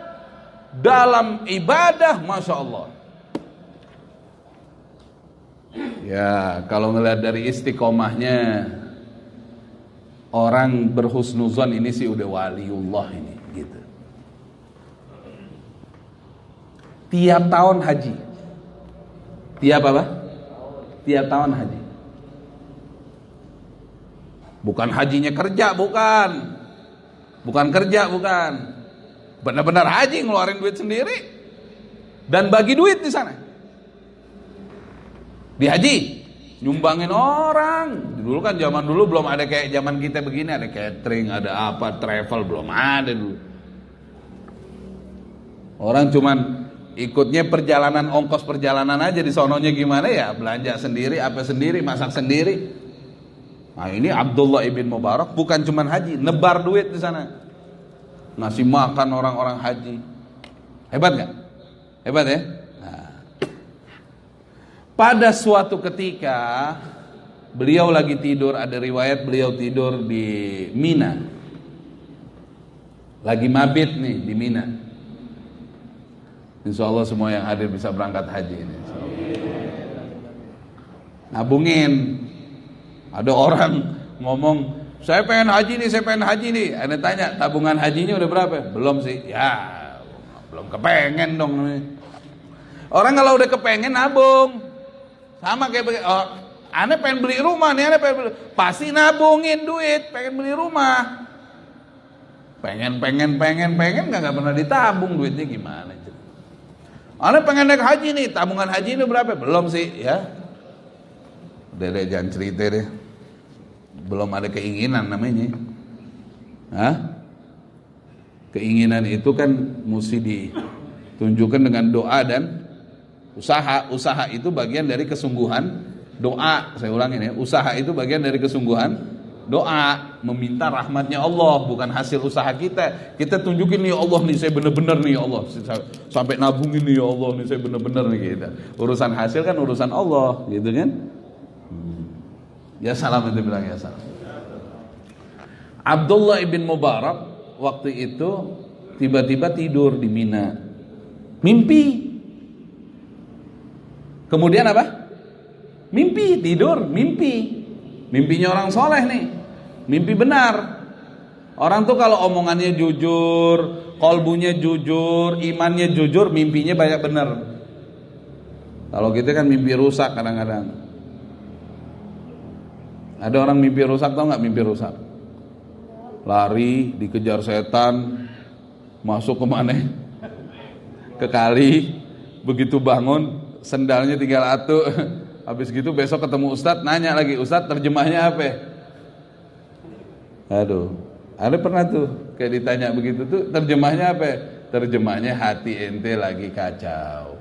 dalam ibadah, masya Allah. Ya kalau ngelihat dari istiqomahnya, orang berhusnuzon ini sih udah waliullah ini gitu. Tiap tahun haji. Tiap apa? Tiap tahun haji. Bukan hajinya kerja, bukan. Bukan kerja, bukan. Benar-benar haji, ngeluarin duit sendiri dan bagi duit di sana. Di haji, nyumbangin orang. Dulu kan zaman dulu belum ada kayak zaman kita begini, ada catering, ada apa, travel belum ada dulu. Orang cuman ikutnya perjalanan, ongkos perjalanan aja, di sononya gimana ya, belanja sendiri, apa sendiri, masak sendiri. Nah ini Abdullah ibn Mubarak bukan cuman haji, nebar duit di sana, ngasih makan orang-orang haji. Hebat gak? Hebat ya. Nah, pada suatu ketika beliau lagi tidur, ada riwayat beliau tidur di Mina, lagi mabit nih di Mina. Insya Allah semua yang hadir bisa berangkat haji ini. Nabungin. Ada orang ngomong, saya pengen haji nih, saya pengen haji nih. Ada tanya, tabungan hajinya udah berapa? Belum sih. Ya, belum kepengen dong. Orang kalau udah kepengen nabung. Sama kayak Ane pengen beli rumah nih, pasti nabungin duit, pengen beli rumah. Pengen, nggak pernah ditabung duitnya gimana? Ane pengen naik haji nih, tabungan haji ini berapa? Belum sih, ya. Udah jangan cerita deh. Belum ada keinginan namanya. Hah? Keinginan itu kan mesti ditunjukkan dengan doa dan usaha. Usaha itu bagian dari kesungguhan doa. Saya ulangin ya, usaha itu bagian dari kesungguhan doa, meminta rahmatnya Allah, bukan hasil usaha kita. Kita tunjukin nih, ya Allah nih saya bener-bener nih, ya Allah sampai nabungin nih, ya Allah nih saya bener-bener nih gitu. Urusan hasil kan urusan Allah, gitu kan? Ya salam, itu bilang ya salam. Abdullah ibn Mubarak waktu itu tiba-tiba tidur di Mina, mimpi. Kemudian apa? Mimpi, tidur, mimpi. Mimpinya orang soleh nih, mimpi benar. Orang tuh kalau omongannya jujur, kolbunya jujur, imannya jujur, mimpinya banyak benar. Kalau kita kan mimpi rusak kadang-kadang. Ada orang mimpi rusak, tau gak mimpi rusak? Lari, dikejar setan, masuk ke mana? Ke kali, begitu bangun, sendalnya tinggal atu. Habis gitu besok ketemu Ustadz, nanya lagi, Ustadz terjemahnya apa? Aduh, ada pernah tuh, kayak ditanya begitu tuh, terjemahnya apa? Terjemahnya hati ente lagi kacau.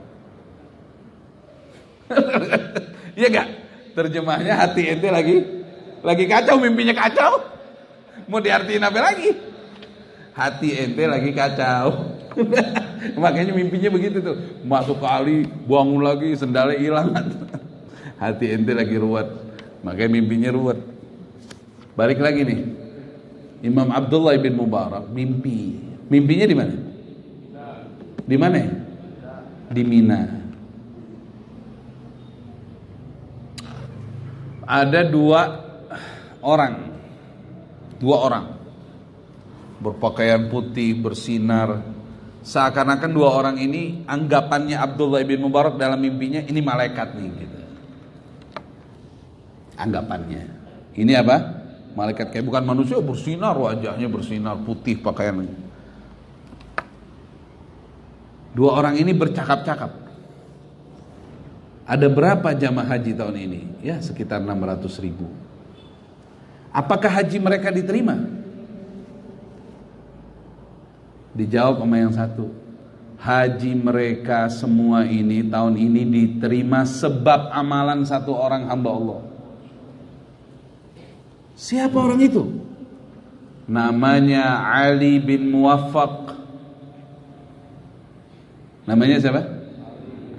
Iya gak? Terjemahnya hati ente lagi kacau, mimpinya kacau. Mau diartiin apa lagi? Hati ente lagi kacau. Makanya mimpinya begitu tuh. Masuk kali, bangun lagi, sendalnya hilang. Hati ente lagi ruwet. Makanya mimpinya ruwet. Balik lagi nih. Imam Abdullah bin Mubarak mimpi. Mimpinya di mana? Di mana? Di Mina. Ada dua orang berpakaian putih, bersinar. Seakan-akan dua orang ini anggapannya Abdullah bin Mubarak dalam mimpinya ini malaikat nih gitu. Anggapannya ini apa? Malaikat, kayak bukan manusia, bersinar, wajahnya bersinar, putih pakaiannya. Dua orang ini bercakap-cakap. Ada berapa jamaah haji tahun ini? Ya sekitar 600.000. Apakah haji mereka diterima? Dijawab sama yang satu. Haji mereka semua ini tahun ini diterima sebab amalan satu orang hamba Allah. Siapa orang itu? Namanya Ali bin Muwaffaq. Namanya siapa?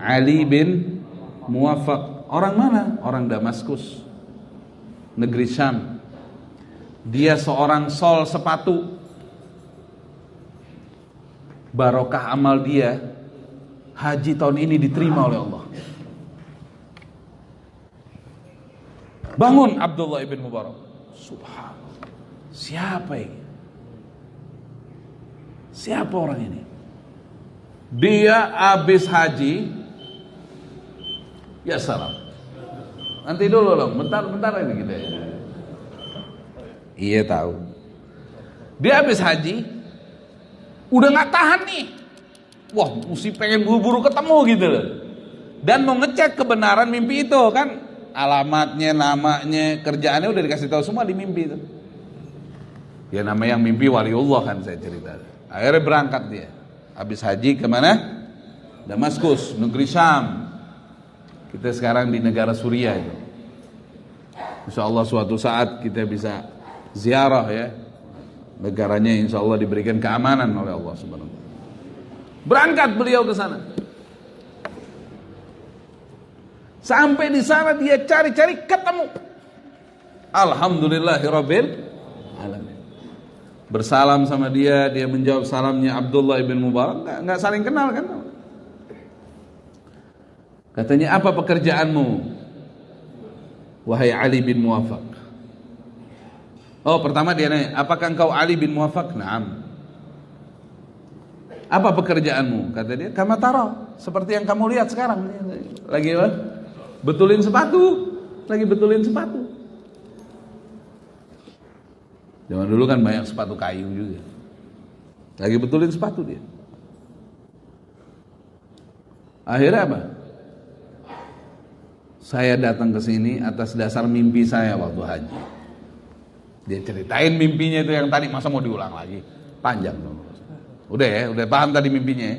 Ali bin Muwaffaq. Orang mana? Orang Damaskus, negeri Syam. Dia seorang sol sepatu. Barokah amal dia, haji tahun ini diterima oleh Allah. Bangun Abdullah ibn Mubarak. Subhanallah. Siapa ini? Siapa orang ini? Dia habis haji. Ya salam. Nanti dulu loh, bentar ini kita ya. Iya tahu. Dia habis haji, udah nggak tahan nih. Wah, mesti pengen buru-buru ketemu gitu loh. Dan mau ngecek kebenaran mimpi itu kan, alamatnya, namanya, kerjaannya udah dikasih tahu semua di mimpi itu. Ya namanya yang mimpi waliullah kan saya cerita. Akhirnya berangkat dia. Habis haji kemana? Damaskus, negeri Syam. Kita sekarang di negara Suriah itu. Insya Allah suatu saat kita bisa ziarah ya. Negaranya insya Allah diberikan keamanan oleh Allah Subhanahu wa taala. Berangkat beliau ke sana. Sampai di sana dia cari-cari ketemu. Alhamdulillahirabbil alamin. Bersalam sama dia, dia menjawab salamnya Abdullah ibn Mubarak, enggak saling kenal kan. Katanya, apa pekerjaanmu wahai Ali bin Muwaffaq? Oh, pertama dia nanya, apakah engkau Ali bin Muwaffaq? Naam. Apa pekerjaanmu? Kata dia, kama tara, seperti yang kamu lihat sekarang. Lagi apa? Betulin sepatu. lagi betulin sepatu. Zaman dulu kan banyak sepatu kayu juga. Lagi betulin sepatu dia. Akhirnya apa? Saya datang ke sini atas dasar mimpi saya waktu haji. Dia ceritain mimpinya itu yang tadi, masa mau diulang lagi? Panjang dong. Udah ya, udah paham tadi mimpinya ya?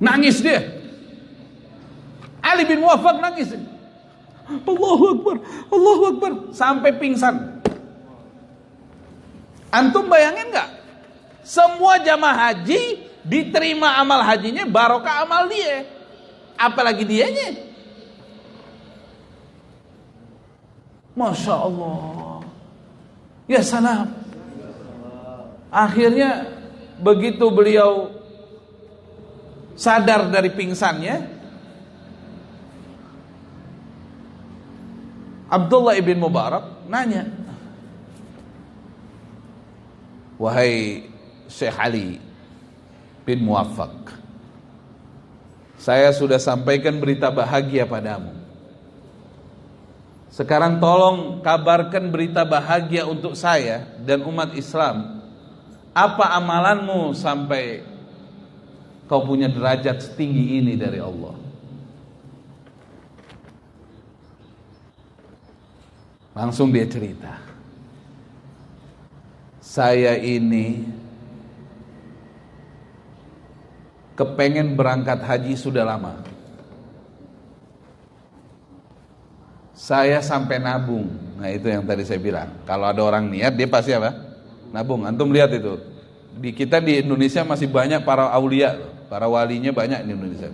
Nangis dia. Ali bin Muwaffaq nangis. Allahu Akbar, Allahu Akbar, sampai pingsan. Antum bayangin nggak? Semua jamaah haji diterima amal hajinya, barokah amal dia. Apalagi dianya. Masya Allah. Ya salam. Akhirnya begitu beliau sadar dari pingsannya, Abdullah ibn Mubarak nanya, wahai Syekh Ali bin Muwaffaq, saya sudah sampaikan berita bahagia padamu. Sekarang tolong kabarkan berita bahagia untuk saya dan umat Islam. Apa amalanmu sampai kau punya derajat setinggi ini dari Allah? Langsung dia cerita, saya ini kepengen berangkat haji sudah lama. Saya sampai nabung. Nah itu yang tadi saya bilang, kalau ada orang niat dia pasti apa? Nabung. Antum lihat itu, di kita di Indonesia masih banyak para aulia, para walinya banyak di Indonesia.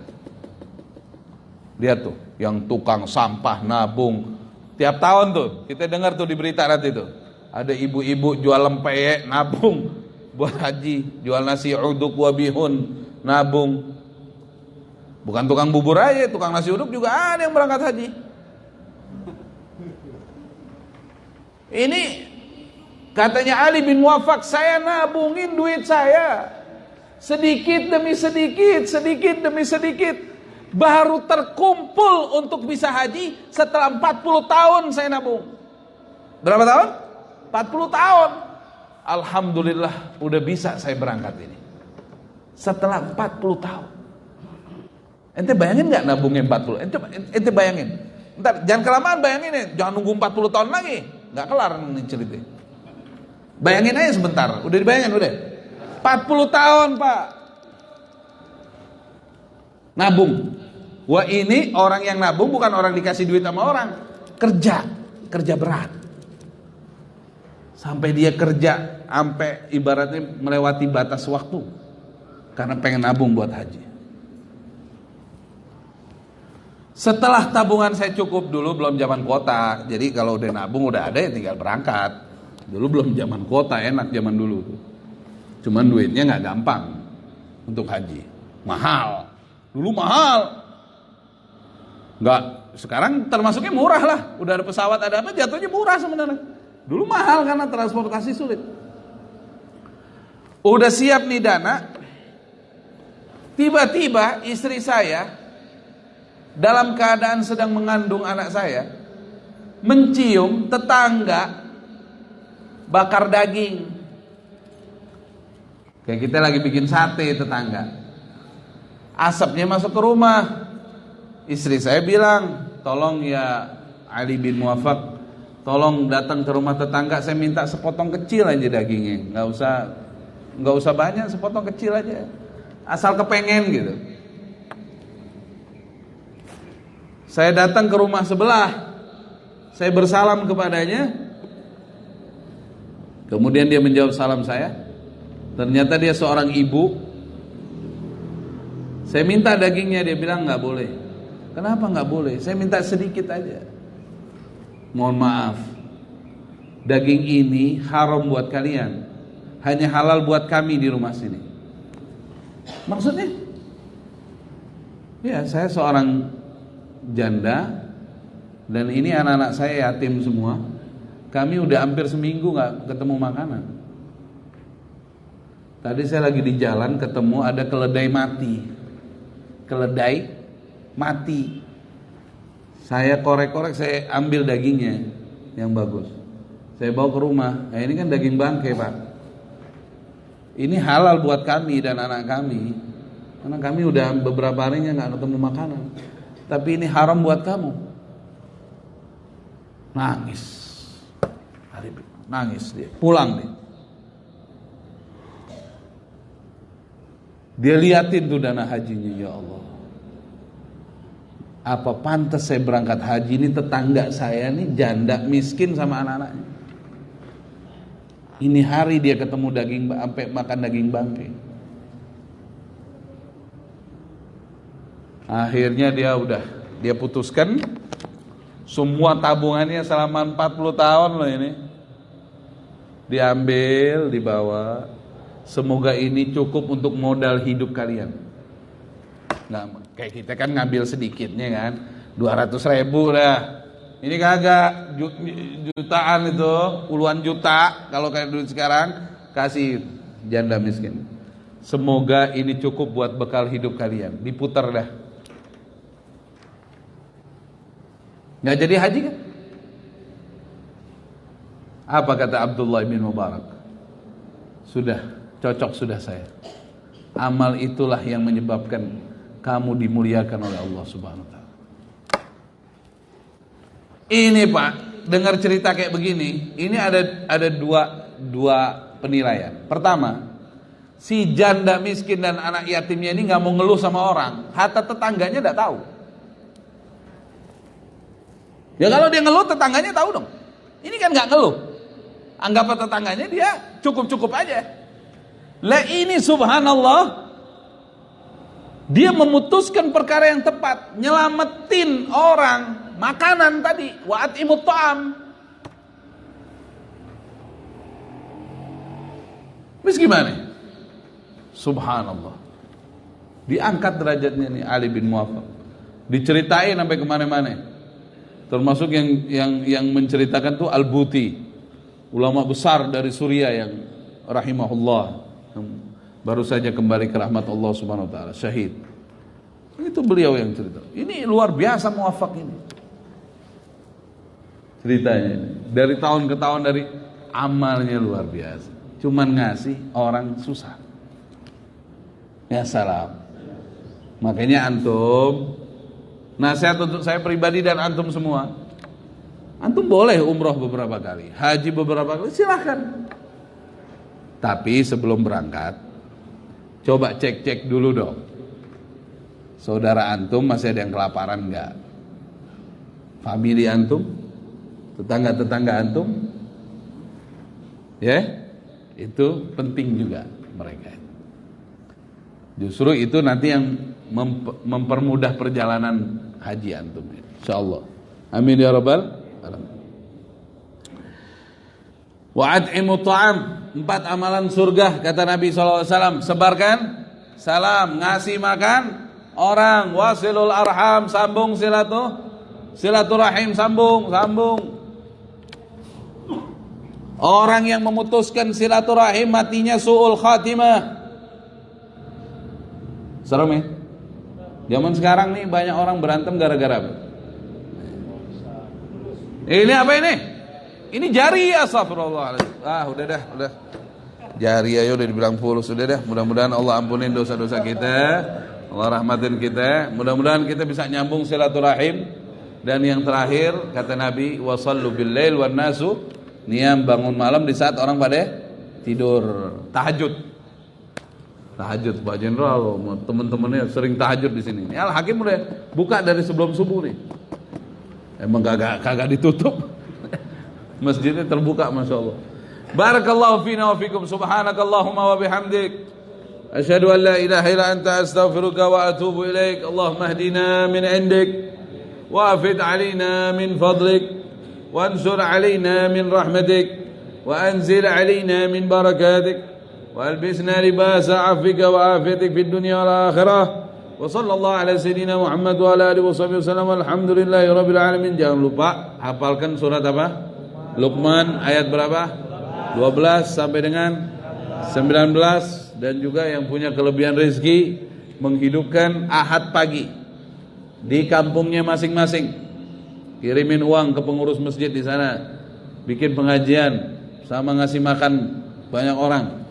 Lihat tuh, yang tukang sampah nabung. Tiap tahun tuh, kita dengar tuh di berita nanti tuh, ada ibu-ibu jual lempeyek nabung buat haji, jual nasi uduk wa bihun nabung. Bukan tukang bubur aja, tukang nasi uduk juga ada yang berangkat haji. Ini katanya Ali bin Muwaffaq, saya nabungin duit saya sedikit demi sedikit, sedikit demi sedikit, baru terkumpul untuk bisa haji setelah 40 tahun saya nabung. Berapa tahun? 40 tahun. Alhamdulillah udah bisa saya berangkat ini setelah 40 tahun. Ente bayangin gak nabungnya 40? Ente bayangin. Ntar jangan kelamaan bayangin ya, jangan nunggu 40 tahun lagi, gak kelar nih cerita. Bayangin aja sebentar, udah dibayangin udah 40 tahun Pak nabung. Wah ini orang yang nabung bukan orang dikasih duit sama orang, kerja berat. Sampai dia kerja sampai ibaratnya melewati batas waktu karena pengen nabung buat haji. Setelah tabungan saya cukup, dulu belum zaman kuota, jadi kalau udah nabung udah ada ya tinggal berangkat. Dulu belum zaman kuota, enak zaman dulu tuh. Cuman duitnya nggak gampang untuk haji, mahal. Dulu mahal. Nggak, sekarang termasuknya murah lah. Udah ada pesawat, ada apa, jatuhnya murah sebenarnya. Dulu mahal karena transportasi sulit. Udah siap nih dana, tiba-tiba istri saya dalam keadaan sedang mengandung anak saya mencium tetangga bakar daging. Kayak kita lagi bikin sate tetangga, asapnya masuk ke rumah. Istri saya bilang, tolong ya Ali bin Muwaffaq, tolong datang ke rumah tetangga, saya minta sepotong kecil aja dagingnya, nggak usah banyak, sepotong kecil aja, asal kepengen gitu. Saya datang ke rumah sebelah, saya bersalam kepadanya, kemudian dia menjawab salam saya. Ternyata dia seorang ibu. Saya minta dagingnya, dia bilang nggak boleh. Kenapa nggak boleh? Saya minta sedikit aja. Mohon maaf, daging ini haram buat kalian, hanya halal buat kami di rumah sini. Maksudnya? Ya, saya seorang janda dan ini anak-anak saya yatim semua. Kami udah hampir seminggu nggak ketemu makanan. Tadi saya lagi di jalan ketemu ada keledai mati. Keledai mati. Saya korek-korek, saya ambil dagingnya yang bagus. Saya bawa ke rumah. Nah, ini kan daging bangkai, Pak. Ini halal buat kami dan anak kami. Karena kami udah beberapa harinya nggak ketemu makanan. Tapi ini haram buat kamu. Nangis. Nangis dia. Pulang dia. Dia liatin tuh dana hajinya, ya Allah. Apa pantas saya berangkat haji, ini tetangga saya nih janda miskin sama anak-anaknya. Ini hari dia ketemu daging, sampai makan daging bangkai. Akhirnya dia putuskan semua tabungannya selama 40 tahun loh ini. Diambil, dibawa. Semoga ini cukup untuk modal hidup kalian. Nggak, kayak kita kan ngambil sedikitnya kan, 200.000 dah. Ini kagak, jutaan itu, puluhan juta kalau kayak duit sekarang, kasih janda miskin. Semoga ini cukup buat bekal hidup kalian. Diputar dah. Nggak jadi haji kan? Apa kata Abdullah bin Mubarak? Sudah, cocok sudah saya. Amal itulah yang menyebabkan kamu dimuliakan oleh Allah Subhanahu wa taala. Ini Pak, dengar cerita kayak begini, ini ada dua penilaian. Pertama, si janda miskin dan anak yatimnya ini nggak mau ngeluh sama orang, harta tetangganya nggak tahu. Ya kalau dia ngeluh, tetangganya tahu dong. Ini kan nggak ngeluh, anggap tetangganya dia cukup aja. Lah ini subhanallah, dia memutuskan perkara yang tepat, nyelamatin orang, makanan tadi, wa at'imut ta'am. Terus gimana? Subhanallah. Diangkat derajatnya nih Ali bin Muwaffaq. Diceritain sampai kemana-mana. Termasuk yang menceritakan tuh Al-Buti, ulama besar dari Suriah yang rahimahullah, baru saja kembali ke rahmat Allah Subhanahu wa taala, syahid. Itu beliau yang cerita. Ini luar biasa Muwaffaq ini. Ceritanya ini. Dari tahun ke tahun, dari amalnya luar biasa. Cuman ngasih orang susah. Ya salam. Makanya antum, nasihat untuk saya pribadi dan antum semua, antum boleh umroh beberapa kali, haji beberapa kali, silahkan. Tapi sebelum berangkat, coba cek dulu dong. Saudara antum masih ada yang kelaparan enggak? Famili antum? Tetangga-tetangga antum? Ya, itu penting juga mereka. Justru itu nanti yang mempermudah perjalanan haji antum, insyaallah. Amin ya rabbal alamin. Wa at'imut ta'am, 4 amalan surga kata Nabi SAW. Sebarkan salam, ngasih makan orang, wasilul arham, sambung silaturahim, sambung. Orang yang memutuskan silaturahim matinya su'ul khatimah. Serem ya? Zaman sekarang nih banyak orang berantem gara-gara apa? Ini apa ini? Ini jariyah, astagfirullahaladzim. Udah. Jariyah ya udah dibilang fulus, udah dah. Mudah-mudahan Allah ampunin dosa-dosa kita, Allah rahmatin kita. Mudah-mudahan kita bisa nyambung silaturahim. Dan yang terakhir kata Nabi, wasallu bil lail wan nasu niyam, bangun malam di saat orang pada tidur. Tahajud Pak Jenderal, teman-temannya sering tahajud di sini. Al Hakim udah buka dari sebelum subuh nih. Emang kagak ditutup. Masjidnya terbuka, Masya Allah. Barakallahu fina wa fikum, subhanakallahumma wa bihamdik, asyhadu an la ilaha illa anta astaghfiruka wa atubu ilaik. Allahumma hdina min indik wa afid alaina min fadlik wa ansur alaina min rahmatik wa anzil alaina min barakatik wa albisna libasa afika wa afiatik fid dunya wal akhirah. Wa sallallahu ala sayyidina Muhammad wa ala alihi wa sahbihi wasallam. Alhamdulillahi rabbil alamin. Jangan lupa hafalkan surat apa? Luqman ayat berapa? 12 sampai dengan 19. Dan juga yang punya kelebihan rezeki menghidupkan Ahad pagi. di kampungnya masing-masing. Kirimin uang ke pengurus masjid di sana, bikin pengajian, sama ngasih makan banyak orang.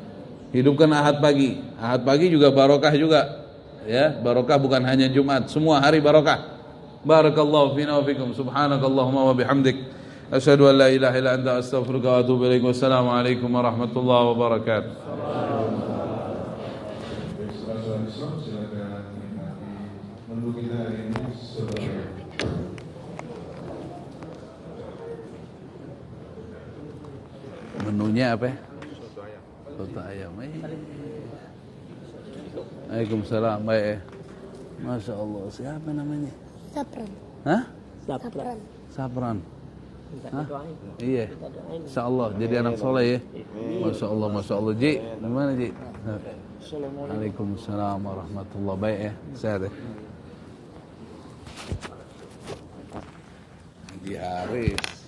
Hidupkan Ahad pagi. Ahad pagi juga barokah juga. Ya, barokah bukan hanya Jumat, semua hari barokah. Barakallahu fina wa fikum. Subhanakallahumma wa bihamdik, asyhadu an la ilaha illa anta, astaghfiruka wa atubu ilaik. Wassalamualaikum warahmatullahi wabarakatuh. Silakan menu kita hari ini sebagai menunya apa? Soto ayam. Waalaikumsalam. Baik. Masya Allah. Siapa namanya? Sapran. Hah? Sapran. Sapran. Hah? Iya. Insyaallah jadi anak soleh ya. Masya Allah, Masya Allah. Ji, gimana Ji? Waalaikumsalam warahmatullahi. Baik ya. Sehat ya. Di Haris.